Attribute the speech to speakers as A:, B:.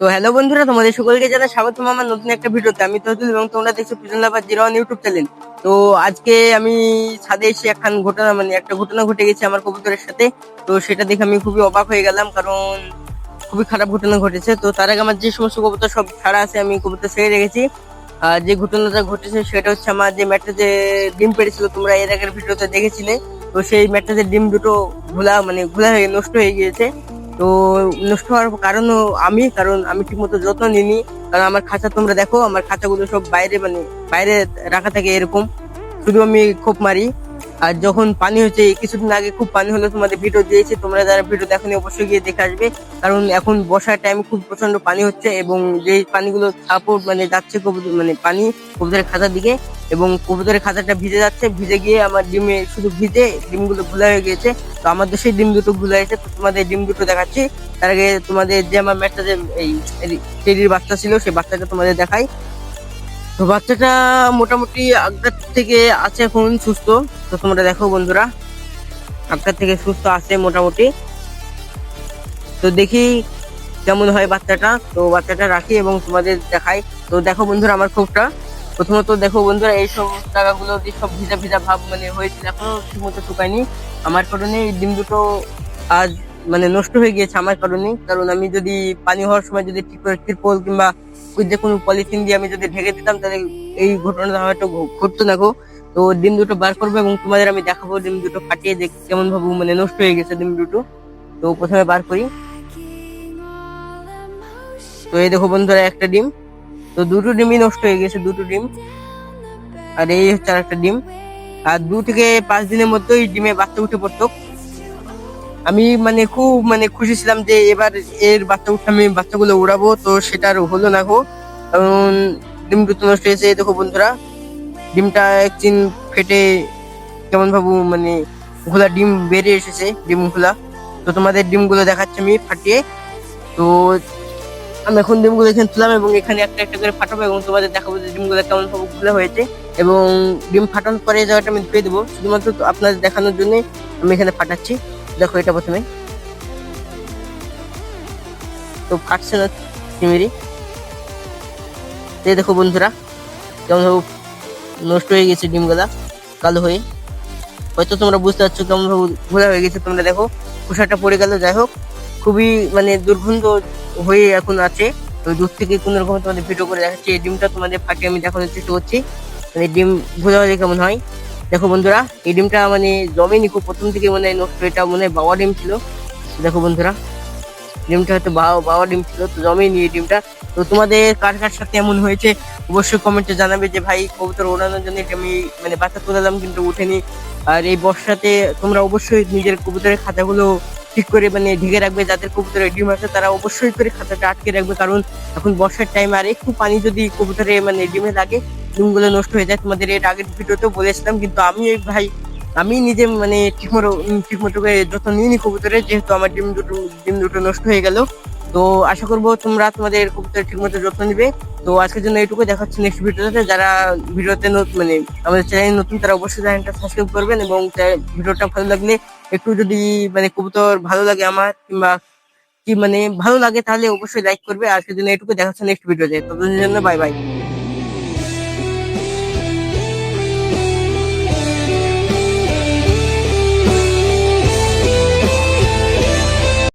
A: তো হ্যালো বন্ধুরা, তোমাদের সকলকে জানাই স্বাগতম আমার নতুন একটা ভিডিওতে। আমি তহিদুল এবং তোমরা দেখছো পিজন লাভার 01 ইউটিউব চ্যানেল। তো আজকে আমি ছাদে এসে একটা ঘটনা ঘটে গেছে আমার কবুতরের সাথে। তো সেটা দেখে আমি খুবই অবাক হয়ে গেলাম, কারণ খুবই খারাপ ঘটনা ঘটেছে। তো তার আগে আমার যে সমস্ত কবুতর সব ছাড়া আছে আমি কবুতর ছেড়ে রেখেছি। আর যে ঘটনাটা ঘটেছে সেটা হচ্ছে, আমার যে ম্যাটটা যে ডিম পেড়েছিল তোমরা এর আগের ভিডিওতে দেখেছিলে। তো সেই ম্যাটটা যে ডিম দুটো ঘোলা হয়ে নষ্ট হয়ে গিয়েছে। তো নষ্ট হওয়ার কারণ আমি ঠিক মতো যত্ন নিইনি। কারণ আমার খাঁচা তোমরা দেখো, আমার খাঁচাগুলো সব বাইরে রাখা থাকে এরকম। শুধু আমি খোপ মারি। আর যখন পানি হচ্ছে, কিছুদিন আগে খুব পানি হলো, তোমাদের ভিডিও দিয়েছি, তোমরা যারা ভিডিও দেখোনি অবশ্যই গিয়ে দেখে আসবে। কারণ এখন বর্ষার টাইম, খুব প্রচন্ড পানি হচ্ছে এবং যেই পানিগুলো সাপোর্ট যাচ্ছে কবুতর পানি কবুতরের খাঁচার দিকে, এবং কবুতরের খাঁচাটা ভিজে যাচ্ছে, ভিজে গিয়ে আমার ডিমে শুধু ভিজে ডিমগুলো ঘোলা হয়ে গিয়েছে। তো আমার দেশের ডিম দুটো ঘোলা হয়েছে, তো তোমাদের ডিম দুটো দেখাচ্ছি। তার আগে তোমাদের যে আমার ম্যাটটা যে এই টেডির বাচ্চা ছিল, সেই বাচ্চাটা তোমাদের দেখাই। তো বাচ্চাটা মোটামুটি আগের থেকে আছে এখন সুস্থ। তো তোমরা দেখো বন্ধুরা, আগের থেকে সুস্থ আছে মোটামুটি। তো দেখি কেমন হয় বাচ্চাটা। তো বাচ্চাটা রাখি এবং তোমাদের দেখাই। তো দেখো বন্ধুরা আমার খোপটা। প্রথমত দেখো বন্ধুরা, এইসব জায়গাগুলো যে সব ভিজা ভিজা ভাব হয়েছিল, এখনো ঠিক মতো শুকায়নি। আমার কারণে এই ডিম দুটো আজ নষ্ট হয়ে গিয়েছে আমার কারণে। কারণ আমি যদি পানি হওয়ার সময় যদি ঠিক করে তিরপল কিংবা ওই যে কোনো পলিথিন দিয়ে আমি যদি ঢেকে দিতাম, তাহলে এই ঘটনাটা হয়তো ঘটতো না গো। তো ডিম দুটো বার করবো এবং তোমাদের আমি দেখাবো ডিম দুটো ফাটিয়ে যে কেমন ভাবে নষ্ট হয়ে গেছে ডিম দুটো। তো প্রথমে বার করি। তো এই দেখো বন্ধুরা, একটা ডিম। তো দুটো ডিমই নষ্ট হয়ে গেছে, দুটো ডিম। আর এই হচ্ছে আর একটা ডিম। আর 2 থেকে 5 দিনের মধ্যেই ডিমে বাচ্চা উঠে পড়তো। আমি খুব খুশি ছিলাম যে এবার এর বাচ্চা উঠে আমি বাচ্চাগুলো উড়াবো। তো সেটা আর হলো না গো, কারণ ডিম দুটো নষ্ট হয়েছে। এই দেখো বন্ধুরা, ডিমটা একদিন ফেটে কেমন ভাবু ঘোলা ডিম বেরিয়ে এসেছে, ডিম ঘোলা। তো তোমাদের ডিমগুলো দেখাচ্ছি আমি ফাটিয়ে। তো আমি এখন ডিমগুলো এখানে তুলাম এবং এখানে একটা একটা করে ফাটাবো এবং তোমাদের দেখাবো যে ডিমগুলো কেমন ভাবে খোলা হয়েছে। এবং ডিম ফাটানোর পরে এই জায়গাটা আমি ধুয়ে দেবো, শুধুমাত্র তো আপনাদের দেখানোর জন্য আমি এখানে ফাটাচ্ছি। দেখো এটা প্রথমে তো ফাটছে না চিমিরি। এই দেখো বন্ধুরা, কেমন ভাবে নষ্ট হয়ে গেছে ডিমগুলা কালো হয়ে। হয়তো তোমরা বুঝতে পারছো কেমন ভাবে ঘোলা হয়ে গেছে। তোমরা দেখো খোসাটা পড়ে গেল। যাই হোক, খুবই দুর্গন্ধ হয়ে এখন আছে। তো দূর থেকে কোন রকম তোমাদের ভিডিও করে দেখাচ্ছি। এই ডিমটা তোমাদের ফাটিয়ে আমি দেখানোর চেষ্টা করছি, ডিম ভোজা হলে কেমন হয়। দেখো বন্ধুরা, এই ডিমটা জমেনি খুব প্রথম থেকে নষ্ট। এটা বাবা ডিম ছিল। দেখো বন্ধুরা, ডিমটা হয়তো বাবা ডিম ছিল, তো জমেনি এই ডিমটা। তো তোমাদের কার কার সাথে এমন হয়েছে অবশ্যই কমেন্টে জানাবে, যে ভাই কবুতর ওড়ানোর জন্য আমি বাচ্চা তুলালাম কিন্তু উঠেনি। আর এই বর্ষাতে তোমরা অবশ্যই নিজের কবুতরের খাঁচাগুলো ঠিক করে ঢেকে রাখবে। যাদের কবুতরের ডিম আছে তারা অবশ্যই করে খাঁচাটা আটকে রাখবে, কারণ এখন বর্ষার টাইম, আর একটু পানি যদি কবুতরে ডিমে লাগে, ডিমগুলো নষ্ট হয়ে যায়। তোমাদের এর আগের ভিডিওতেও বলেছিলাম, কিন্তু আমি নিজে ঠিক মতো করে যত্ন নিইনি কবুতরের, যেহেতু আমার ডিম দুটো নষ্ট হয়ে গেল। তো আশা করবো তোমরা তোমাদের কবুতরের ঠিক মতো যত্ন নিবে। তো আজকের জন্য এইটুকু, দেখা হচ্ছে নেক্সট ভিডিওতে। যারা ভিডিওতে আমাদের চ্যানেল নতুন, তারা অবশ্যই চ্যানেলটা সাবস্ক্রাইব করবেন, এবং ভিডিওটা ভালো লাগলে একটু যদি কবুতর ভালো লাগে আমার, কিংবা কি ভালো লাগে, তাহলে অবশ্যই লাইক করবে। আজকের জন্য এইটুকু, দেখা হচ্ছে নেক্সট ভিডিওতে। ততদিনের জন্য বাই বাই।